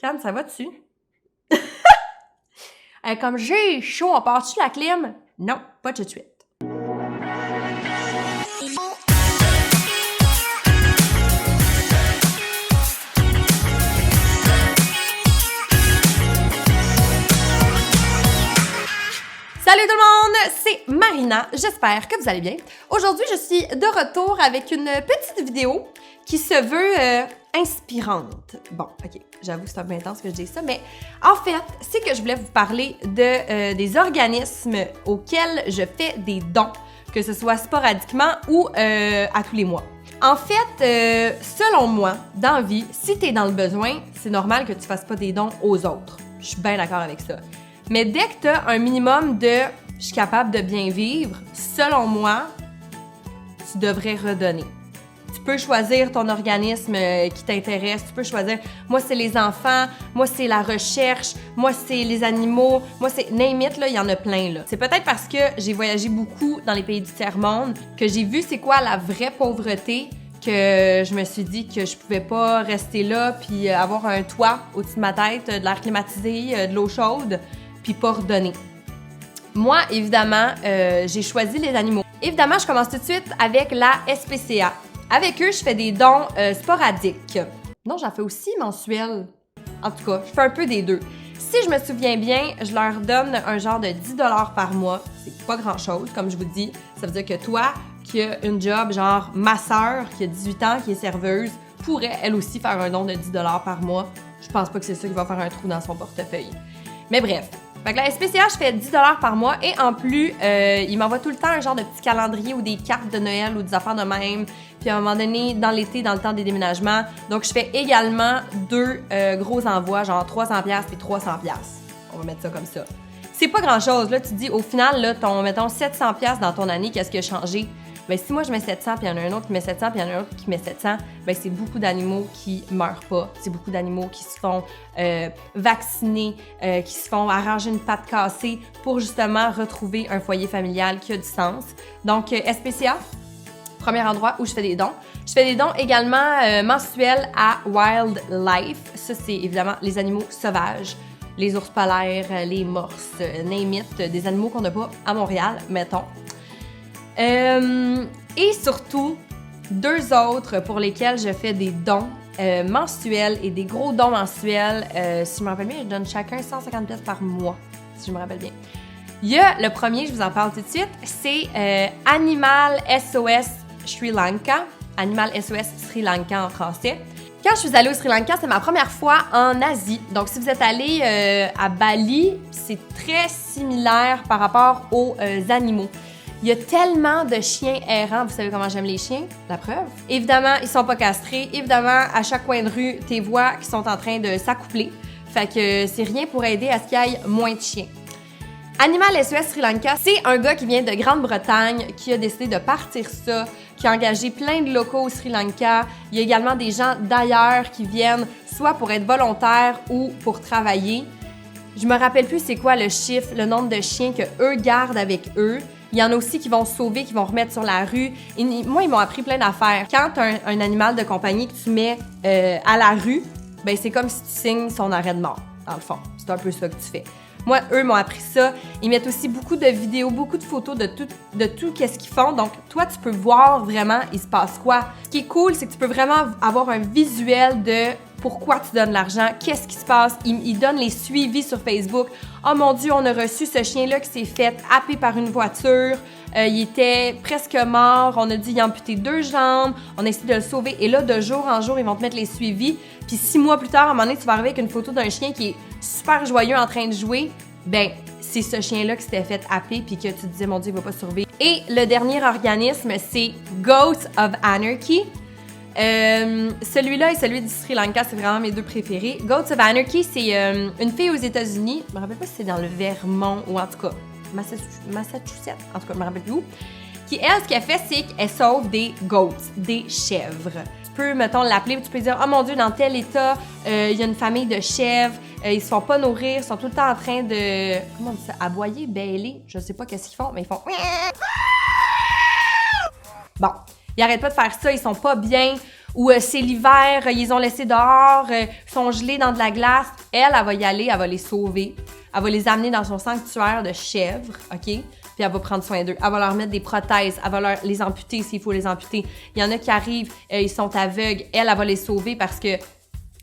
Can, ça va-tu? Comme j'ai chaud, on part-tu la clim? Non, pas tout de suite. Salut tout le monde, c'est Marina, j'espère que vous allez bien. Aujourd'hui, je suis de retour avec une petite vidéo qui se veut inspirante. Bon, ok, j'avoue que c'est un peu intense que je dise ça, mais en fait, c'est que je voulais vous parler des organismes auxquels je fais des dons, que ce soit sporadiquement ou à tous les mois. En fait, selon moi, dans la vie, si t'es dans le besoin, c'est normal que tu fasses pas des dons aux autres. Je suis bien d'accord avec ça. Mais dès que tu as un minimum de « je suis capable de bien vivre », selon moi, tu devrais redonner. Tu peux choisir ton organisme qui t'intéresse, tu peux choisir « moi, c'est les enfants »,« moi, c'est la recherche »,« moi, c'est les animaux », moi, c'est « name it », là, il y en a plein, là. C'est peut-être parce que j'ai voyagé beaucoup dans les pays du tiers-monde que j'ai vu c'est quoi la vraie pauvreté, que je me suis dit que je pouvais pas rester là puis avoir un toit au-dessus de ma tête, de l'air climatisé, de l'eau chaude, puis pas redonner. Moi, évidemment, j'ai choisi les animaux. Évidemment, je commence tout de suite avec la SPCA. Avec eux, je fais des dons sporadiques. Non, j'en fais aussi mensuels. En tout cas, je fais un peu des deux. Si je me souviens bien, je leur donne un genre de 10 $ par mois. C'est pas grand-chose, comme je vous dis. Ça veut dire que toi, qui as une job, genre ma sœur, qui a 18 ans, qui est serveuse, pourrait, elle aussi, faire un don de 10 $ par mois. Je pense pas que c'est ça qui va faire un trou dans son portefeuille. Mais bref. Fait que la SPCA, je fais 10 $ par mois et en plus, ils m'envoient tout le temps un genre de petit calendrier ou des cartes de Noël ou des affaires de même. Puis à un moment donné, dans l'été, dans le temps des déménagements, donc je fais également 2 gros envois, genre 300$ puis 300$. On va mettre ça comme ça. C'est pas grand-chose, là, tu te dis, au final, là, mettons 700$ dans ton année, qu'est-ce qui a changé? Ben si moi je mets 700 puis il y en a un autre qui met 700 puis il y en a un autre qui met 700, ben c'est beaucoup d'animaux qui meurent pas, c'est beaucoup d'animaux qui se font vacciner, qui se font arranger une patte cassée pour justement retrouver un foyer familial qui a du sens. Donc SPCA, premier endroit où je fais des dons. Je fais des dons également mensuels à Wildlife. Ça c'est évidemment les animaux sauvages. Les ours polaires, les morses, name it, des animaux qu'on n'a pas à Montréal, mettons. Et surtout, 2 autres pour lesquels je fais des dons mensuels et des gros dons mensuels. Si je me rappelle bien, je donne chacun 150$ par mois, si je me rappelle bien. Il y a le premier, je vous en parle tout de suite, c'est Animal SOS Sri Lanka. Animal SOS Sri Lanka en français. Quand je suis allée au Sri Lanka, c'est ma première fois en Asie. Donc, si vous êtes allé à Bali, c'est très similaire par rapport aux animaux. Il y a tellement de chiens errants. Vous savez comment j'aime les chiens? La preuve. Évidemment, ils sont pas castrés. Évidemment, à chaque coin de rue, tu vois qu'ils sont en train de s'accoupler. Fait que c'est rien pour aider à ce qu'il y ait moins de chiens. Animal SOS Sri Lanka, c'est un gars qui vient de Grande-Bretagne qui a décidé de partir ça, qui a engagé plein de locaux au Sri Lanka. Il y a également des gens d'ailleurs qui viennent soit pour être volontaires ou pour travailler. Je me rappelle plus c'est quoi le chiffre, le nombre de chiens que eux gardent avec eux. Il y en a aussi qui vont sauver, qui vont remettre sur la rue. Et moi, ils m'ont appris plein d'affaires. Quand tu as un animal de compagnie que tu mets à la rue, ben c'est comme si tu signes son arrêt de mort, dans le fond. C'est un peu ça que tu fais. Moi, eux m'ont appris ça. Ils mettent aussi beaucoup de vidéos, beaucoup de photos de tout qu'est-ce qu'ils font. Donc, toi, tu peux voir vraiment il se passe quoi. Ce qui est cool, c'est que tu peux vraiment avoir un visuel de pourquoi tu donnes l'argent, qu'est-ce qui se passe. Ils donnent les suivis sur Facebook. Oh mon Dieu, on a reçu ce chien-là qui s'est fait happer par une voiture. Il était presque mort. On a dit il a amputé 2 jambes. On a essayé de le sauver. Et là, de jour en jour, ils vont te mettre les suivis. Puis 6 mois plus tard, à un moment donné, tu vas arriver avec une photo d'un chien qui est super joyeux en train de jouer. Ben, c'est ce chien-là qui s'était fait happer puis que tu te disais, mon Dieu, il va pas survivre. Et le dernier organisme, c'est Goats of Anarchy. Celui-là et celui du Sri Lanka, c'est vraiment mes 2 préférés. Goats of Anarchy, c'est une fille aux États-Unis. Je me rappelle pas si c'est dans le Vermont ou en tout cas Massachusetts, en tout cas, je me rappelle plus où. Qui, elle, ce qu'elle fait, c'est qu'elle sauve des goats, des chèvres. Tu peux, mettons, l'appeler, tu peux dire « Oh mon Dieu, dans tel état, il y a une famille de chèvres, ils se font pas nourrir, ils sont tout le temps en train de... Comment on dit ça? Aboyer, bêler, je sais pas qu'est-ce qu'ils font, mais ils font... Bon, ils arrêtent pas de faire ça, ils sont pas bien, ou c'est l'hiver, ils ont laissé dehors, sont gelés dans de la glace, elle va y aller, elle va les sauver, elle va les amener dans son sanctuaire de chèvres, OK? Puis elle va prendre soin d'eux. Elle va leur mettre des prothèses, elle va les amputer s'il faut les amputer. Il y en a qui arrivent, ils sont aveugles, elle va les sauver parce que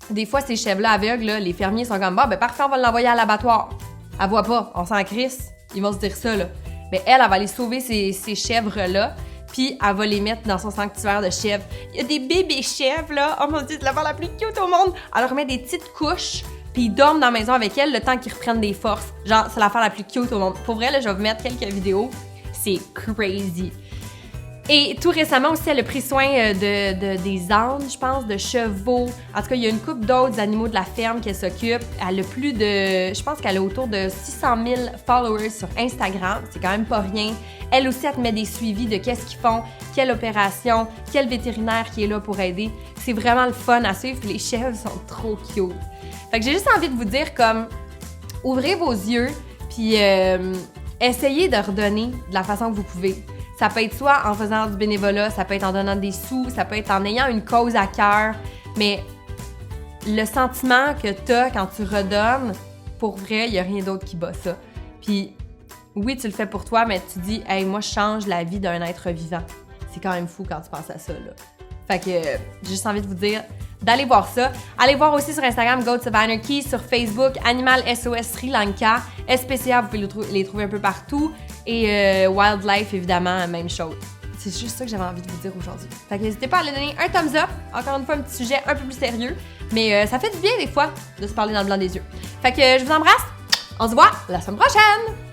des fois, ces chèvres-là aveugles, là, les fermiers sont comme « Bon, ben parfait, on va l'envoyer à l'abattoir. » Elle voit pas, on s'en crisse, ils vont se dire ça, là. Mais elle va aller sauver ces chèvres-là, puis elle va les mettre dans son sanctuaire de chèvres. Il y a des bébés chèvres, là. Oh mon Dieu, c'est l'affaire la plus cute au monde. Elle leur met des petites couches, puis ils dorment dans la maison avec elle le temps qu'ils reprennent des forces. Genre, c'est l'affaire la plus cute au monde. Pour vrai, là, je vais vous mettre quelques vidéos. C'est crazy. Et tout récemment aussi, elle a pris soin des ânes, je pense, de chevaux. En tout cas, il y a une couple d'autres animaux de la ferme qu'elle s'occupe. Elle a plus de... Je pense qu'elle a autour de 600 000 followers sur Instagram. C'est quand même pas rien. Elle aussi, elle te met des suivis de qu'est-ce qu'ils font, quelle opération, quel vétérinaire qui est là pour aider. C'est vraiment le fun à suivre. Puis les chèvres sont trop cute. Fait que j'ai juste envie de vous dire comme... Ouvrez vos yeux, puis essayez de redonner de la façon que vous pouvez. Ça peut être soit en faisant du bénévolat, ça peut être en donnant des sous, ça peut être en ayant une cause à cœur, mais le sentiment que t'as quand tu redonnes, pour vrai, il n'y a rien d'autre qui bat ça. Puis oui, tu le fais pour toi, mais tu dis « Hey, moi, je change la vie d'un être vivant. » C'est quand même fou quand tu penses à ça, là. Fait que j'ai juste envie de vous dire d'aller voir ça. Allez voir aussi sur Instagram Goats of Anarchy, sur Facebook Animal SOS Sri Lanka, SPCA, vous pouvez les trouver un peu partout. Et Wildlife, évidemment, même chose. C'est juste ça que j'avais envie de vous dire aujourd'hui. Fait que n'hésitez pas à aller donner un thumbs up. Encore une fois, un petit sujet un peu plus sérieux. Mais ça fait du bien des fois de se parler dans le blanc des yeux. Fait que je vous embrasse. On se voit la semaine prochaine!